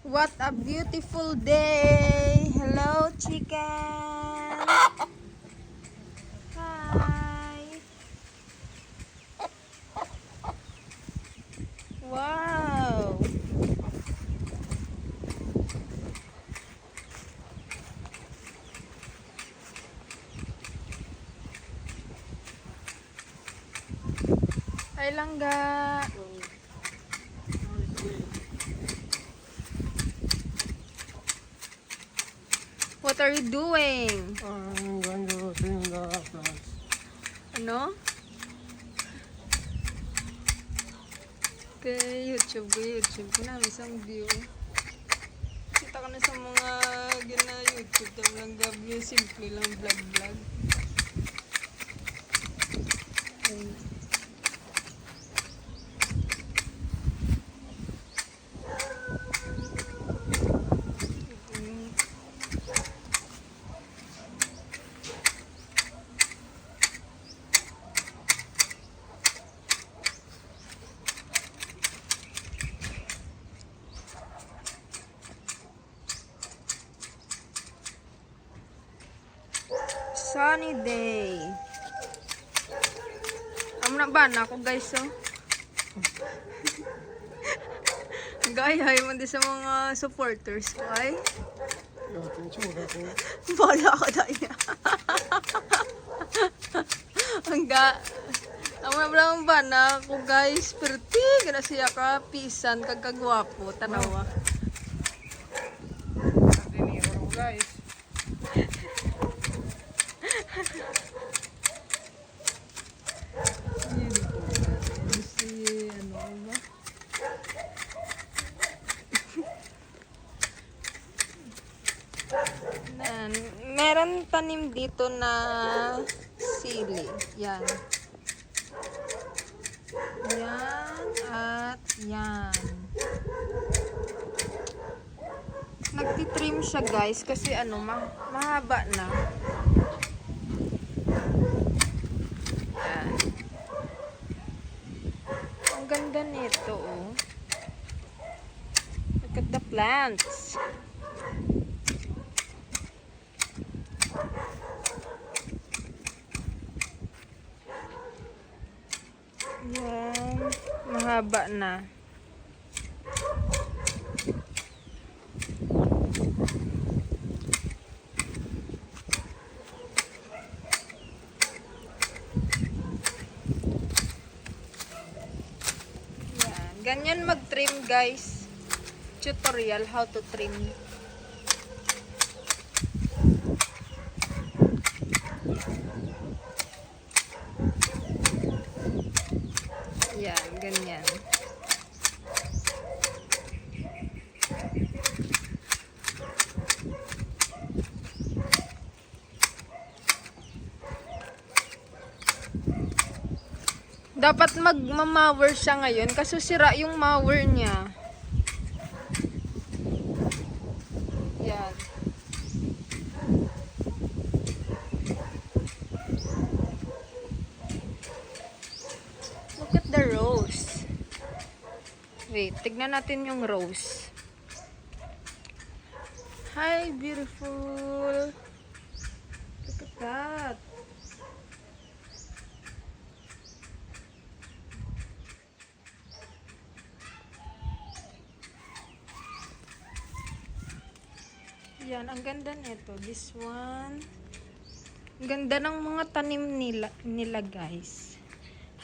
What a beautiful day! Hello, chicken! Hi! Wow! Hi, langga! What are you doing? I'm going to swim the class. Ano? Kay YouTube ko na isang view. Kita ka na sa mga gina YouTube tam lang view, simple lang vlog. Sunny day. Amo na ba na ako guys oh. Gaya mo din sa mga supporters ko ay. Bala ka dahil. Hangga. Amo na lang ba na ako guys. Perti gana siya ka pisan kagagwapo tanawa. Guys. Meron tanim dito na sili. Yan. Yan at yan. Nagtitrim siya guys kasi ano mahaba na. Yan. Ang ganda nito oh. Look at the plants. Yan, mahaba na. Yan, ganyan mag-trim guys. Tutorial how to trim. Yan, ganyan. Dapat mag-mower siya ngayon kasi sira yung mower niya. Yan. Look at the rose. Wait, tignan natin yung rose. Hi, beautiful. Look at that. Yan, ang ganda nito. This one. Ang ganda ng mga tanim nila guys.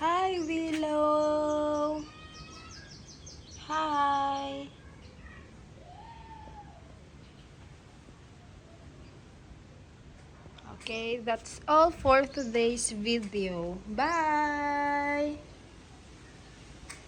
Hi, Willow. Hi. Okay, that's all for today's video. Bye!